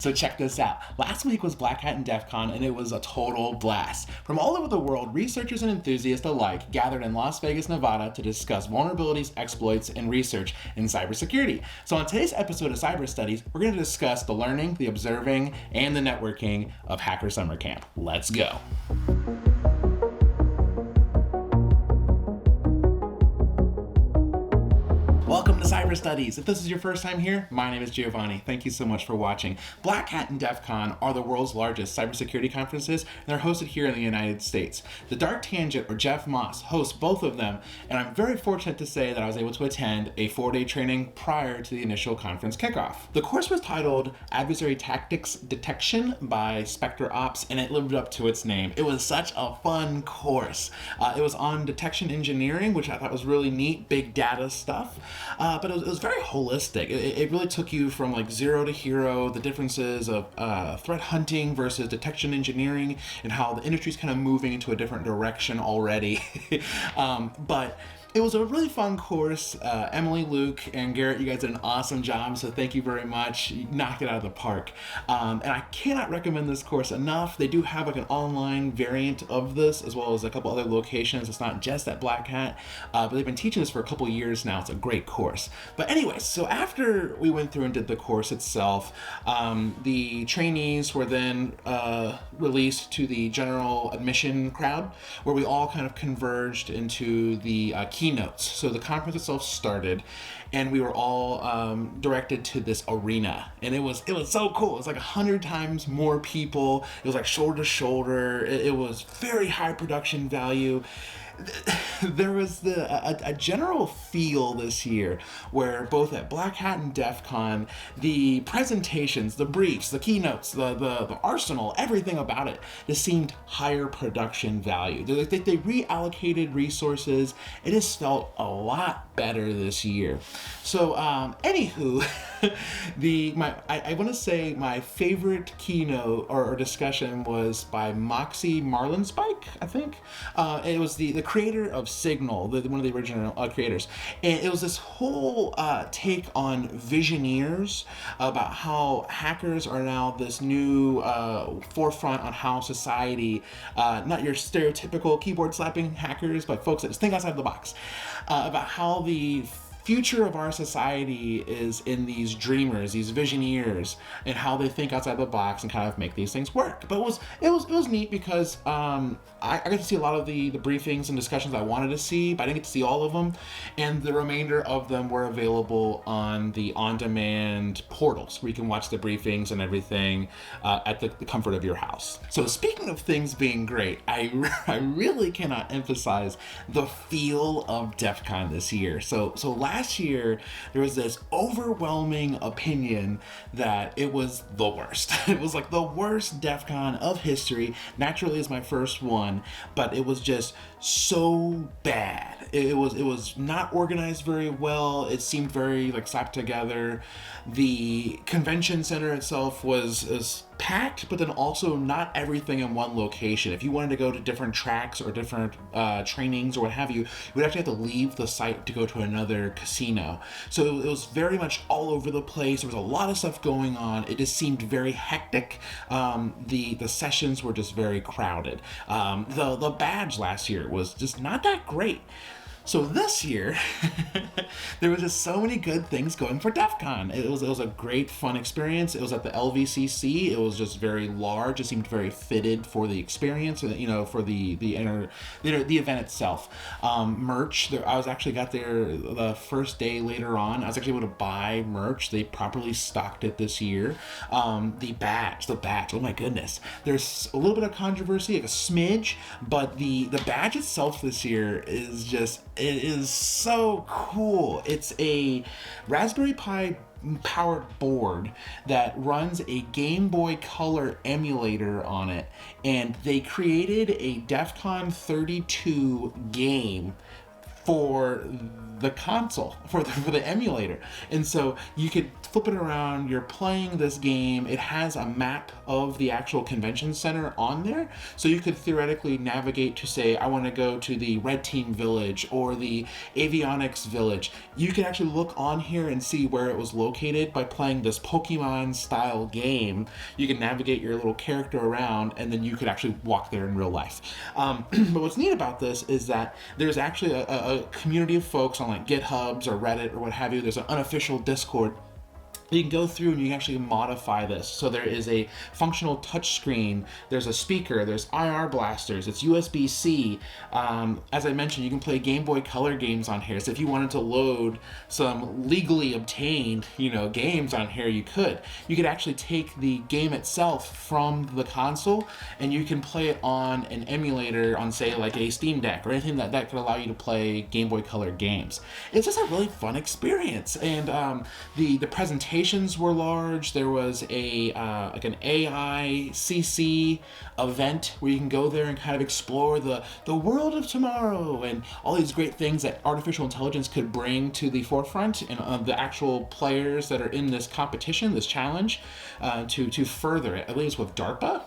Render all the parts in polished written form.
So check this out. Last week was Black Hat and DEFCON, and it was a total blast. From all over the world, researchers and enthusiasts alike gathered in Las Vegas, Nevada to discuss vulnerabilities, exploits, and research in cybersecurity. So on today's episode of Cyber Studies, we're going to discuss the learning, the observing, and the networking of Hacker Summer Camp. Let's go. Welcome to Cyber Studies. If this is your first time here, my name is Giovanni. Thank you so much for watching. Black Hat and DEFCON are the world's largest cybersecurity conferences, and they're hosted here in the United States. The Dark Tangent, or Jeff Moss, hosts both of them, and I'm very fortunate to say that I was able to attend a 4-day training prior to the initial conference kickoff. The course was titled Adversary Tactics Detection by Spectre Ops, and it lived up to its name. It was such a fun course. It was on detection engineering, which I thought was really neat, big data stuff. But it was very holistic. It really took you from like zero to hero, the differences of threat hunting versus detection engineering, and how the industry's kind of moving into a different direction already. But it was a really fun course. Emily, Luke, and Garrett, you guys did an awesome job, so thank you very much. You knocked it out of the park. And I cannot recommend this course enough. They do have like an online variant of this, as well as a couple other locations. It's not just at Black Hat, but they've been teaching this for a couple years now. It's a great course. But anyways, so after we went through and did the course itself, the trainees were then released to the general admission crowd, where we all kind of converged into the keynotes. So the conference itself started, and we were all directed to this arena, and it was so cool. It was like 100 times more people. It was like shoulder to shoulder. It was very high production value. There was a general feel this year where both at Black Hat and DEFCON, the presentations, the briefs, the keynotes, the arsenal, everything about it just seemed higher production value. They reallocated resources. It just felt a lot better this year. So anywho, I want to say my favorite keynote or discussion was by Moxie Marlinspike, I think. It was the creator of Signal, one of the original creators. And it was this whole take on visioneers, about how hackers are now this new forefront on how society, not your stereotypical keyboard slapping hackers, but folks that just think outside the box, about how the future of our society is in these dreamers, these visioneers, and how they think outside the box and kind of make these things work. But it was neat because I got to see a lot of the briefings and discussions I wanted to see, but I didn't get to see all of them, and the remainder of them were available on the on-demand portals where you can watch the briefings and everything at the comfort of your house. So speaking of things being great, I really cannot emphasize the feel of DEFCON this year. So last year, there was this overwhelming opinion that it was the worst. It was like the worst DEFCON of history. Naturally, it's my first one, but it was just so bad. It was not organized very well. It seemed very like slapped together. The convention center itself was packed, but then also not everything in one location. If you wanted to go to different tracks or different trainings or what have you, you would actually have to leave the site to go to another casino. So it was very much all over the place. There was a lot of stuff going on. It just seemed very hectic. The sessions were just very crowded. The badge last year was just not that great. So this year, there was just so many good things going for DEFCON. It was a great, fun experience. It was at the LVCC. It was just very large. It seemed very fitted for the experience, for the event itself. Merch. I was actually got there the first day later on. I was actually able to buy merch. They properly stocked it this year. The badge. Oh my goodness. There's a little bit of controversy, like a smidge, but the badge itself this year is just. It is so cool. It's a Raspberry Pi powered board that runs a Game Boy Color emulator on it, and they created a DEFCON 32 game for the console, for the emulator. And so you could flip it around, you're playing this game, it has a map of the actual convention center on there, so you could theoretically navigate to, say, I want to go to the Red Team Village or the Avionics Village. You could actually look on here and see where it was located by playing this Pokemon style game. You can navigate your little character around, and then you could actually walk there in real life. But what's neat about this is that there's actually a community of folks on like GitHubs or Reddit or what have you. There's an unofficial Discord. You can go through and you can actually modify this. So there is a functional touchscreen, there's a speaker, there's IR blasters, it's USB-C. As I mentioned, you can play Game Boy Color games on here. So if you wanted to load some legally obtained, games on here, you could. You could actually take the game itself from the console and you can play it on an emulator on, say, like a Steam Deck or anything that could allow you to play Game Boy Color games. It's just a really fun experience. And the presentation were large. There was a like an AICC event where you can go there and kind of explore the world of tomorrow and all these great things that artificial intelligence could bring to the forefront and the actual players that are in this competition, this challenge, to further it, at least with DARPA.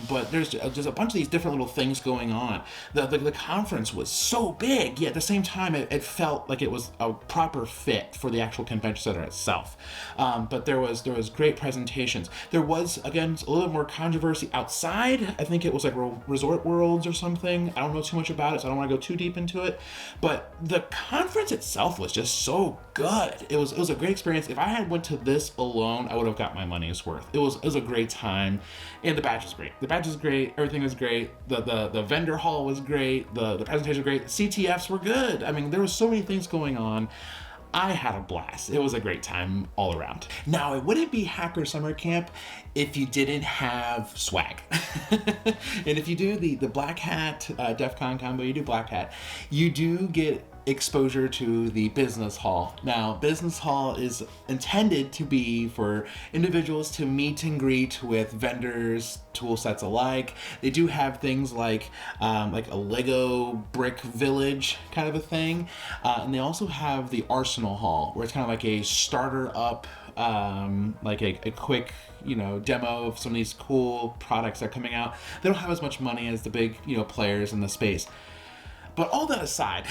But there's a bunch of these different little things going on. The conference was so big, yet at the same time it felt like it was a proper fit for the actual convention center itself. But there was great presentations. There was, again, a little bit more controversy outside. I think it was like Resort Worlds or something. I don't know too much about it, so I don't want to go too deep into it. But the conference itself was just so good. It was a great experience. If I had went to this alone, I would have got my money's worth. It was a great time, and the badge was great. The badge was great. Everything was great. The vendor hall was great. The presentation was great. CTFs were good. I mean, there was so many things going on. I had a blast. It was a great time all around. Now, it wouldn't be Hacker Summer Camp if you didn't have swag. And if you do the Black Hat DEFCON combo, you do Black Hat, you do get exposure to the business hall. Now, business hall is intended to be for individuals to meet and greet with vendors, tool sets alike. They do have things like a Lego brick village kind of a thing. And they also have the Arsenal Hall, where it's kind of like a starter up, like a quick, demo of some of these cool products that are coming out. They don't have as much money as the big, players in the space. But all that aside,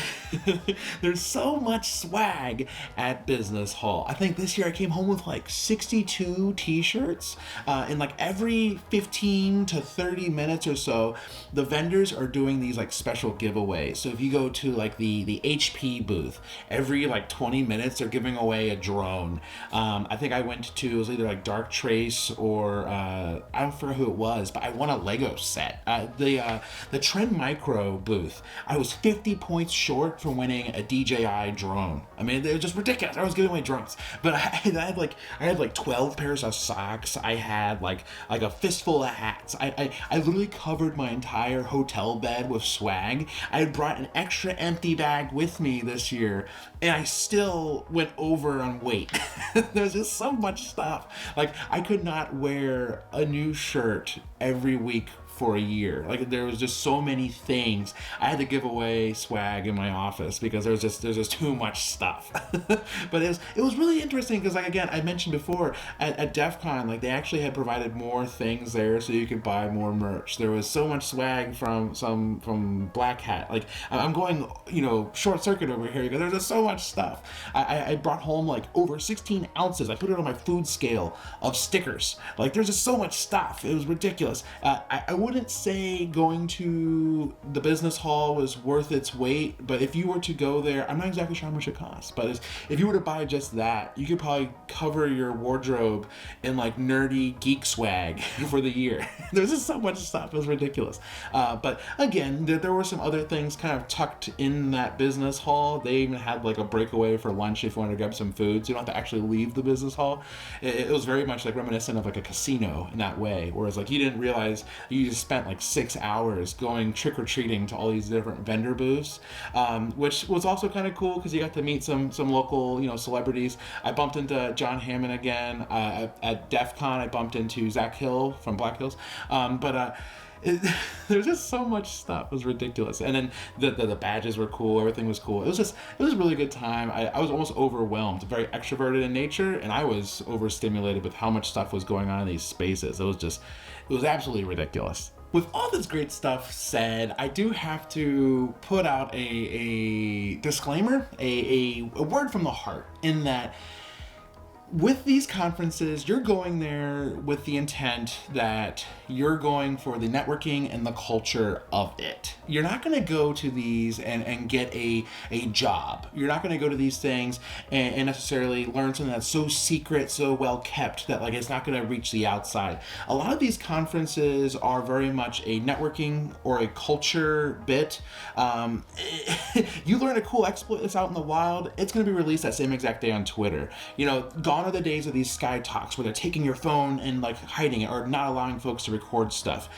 there's so much swag at Business Hall. I think this year I came home with like 62 t-shirts. And like every 15 to 30 minutes or so, the vendors are doing these like special giveaways. So if you go to like the HP booth, every like 20 minutes they're giving away a drone. I think I went to, it was either like Dark Trace or I don't forget who it was, but I won a Lego set. The Trend Micro booth, I was 50 points short from winning a DJI drone. I mean, they're just ridiculous. I was giving away drones, but I had like 12 pairs of socks. I had like a fistful of hats. I literally covered my entire hotel bed with swag. I had brought an extra empty bag with me this year, and I still went over on weight. There's just so much stuff. Like, I could not wear a new shirt every week for a year. Like, there was just so many things. I had to give away swag in my office because there's just too much stuff. But it was really interesting because, like, again, I mentioned before at DEF CON, like, they actually had provided more things there so you could buy more merch. There was so much swag from Black Hat. Like, I'm going, short circuit over here because there's just so much stuff. I brought home like over 16 ounces. I put it on my food scale of stickers. Like, there's just so much stuff. It was ridiculous. I wouldn't say going to the business hall was worth its weight, but if you were to go there, I'm not exactly sure how much it costs, but if you were to buy just that, you could probably cover your wardrobe in like nerdy geek swag for the year. There's just so much stuff. It was ridiculous. But again, there were some other things kind of tucked in that business hall. They even had like a breakaway for lunch if you wanted to grab some food, so you don't have to actually leave the business hall. It was very much like reminiscent of like a casino in that way, whereas like you didn't realize you just spent like 6 hours going trick-or-treating to all these different vendor booths, which was also kind of cool because you got to meet some local celebrities. I bumped into John Hammond again. At DEF CON I bumped into Zach Hill from Black Hills. But it, there's just so much stuff. It was ridiculous. And then the badges were cool. Everything was cool. It was a really good time. I was almost overwhelmed. Very extroverted in nature, and I was overstimulated with how much stuff was going on in these spaces. It was absolutely ridiculous. With all this great stuff said, I do have to put out a disclaimer, a word from the heart, in that with these conferences, you're going there with the intent that you're going for the networking and the culture of it. You're not going to go to these and get a job. You're not going to go to these things and necessarily learn something that's so secret, so well kept that like it's not going to reach the outside. A lot of these conferences are very much a networking or a culture bit. You learn a cool exploit that's out in the wild, it's going to be released that same exact day on Twitter. Gone are the days of these Sky Talks where they're taking your phone and like hiding it or not allowing folks to record stuff.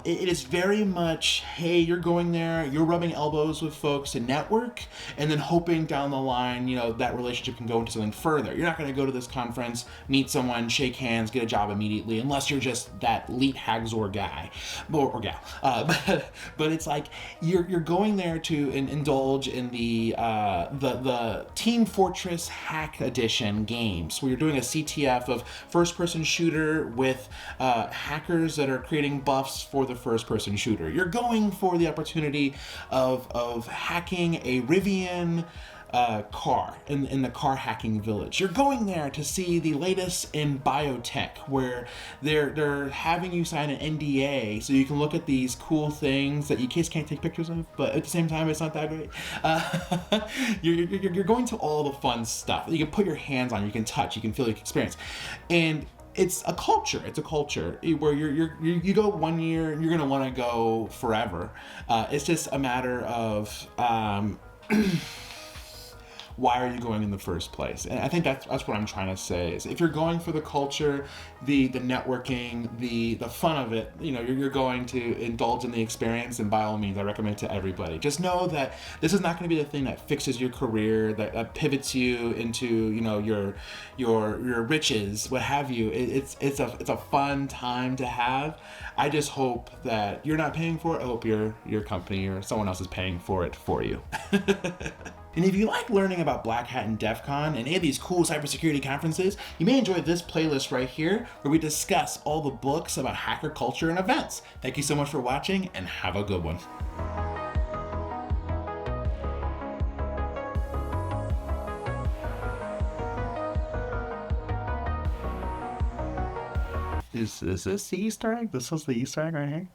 It is very much, hey, you're going there, you're rubbing elbows with folks to network, and then hoping down the line, that relationship can go into something further. You're not going to go to this conference, meet someone, shake hands, get a job immediately, unless you're just that elite Hagzor guy or gal. But it's like you're going there to indulge in the Team Fortress Hack Edition games, where you're doing a CTF of first-person shooter with hackers that are creating buffs for the first-person shooter. You're going for the opportunity of hacking a Rivian car in the car hacking village. You're going there to see the latest in biotech, where they're having you sign an NDA so you can look at these cool things that you just can't take pictures of, but at the same time it's not that great. You're going to all the fun stuff you can put your hands on, you can touch, you can feel, you can experience, and it's a culture. It's a culture where you go 1 year and you're gonna want to go forever. It's just a matter of why are you going in the first place? And I think that's what I'm trying to say, is if you're going for the culture, the networking, the fun of it, you're going to indulge in the experience, and by all means, I recommend it to everybody. Just know that this is not going to be the thing that fixes your career, that pivots you into, your riches, what have you. It's a fun time to have. I just hope that you're not paying for it. I hope your company or someone else is paying for it for you. And if you like learning about Black Hat and DEFCON and any of these cool cybersecurity conferences, you may enjoy this playlist right here, where we discuss all the books about hacker culture and events. Thank you so much for watching, and have a good one. Is this the Easter egg? This was the Easter egg right here?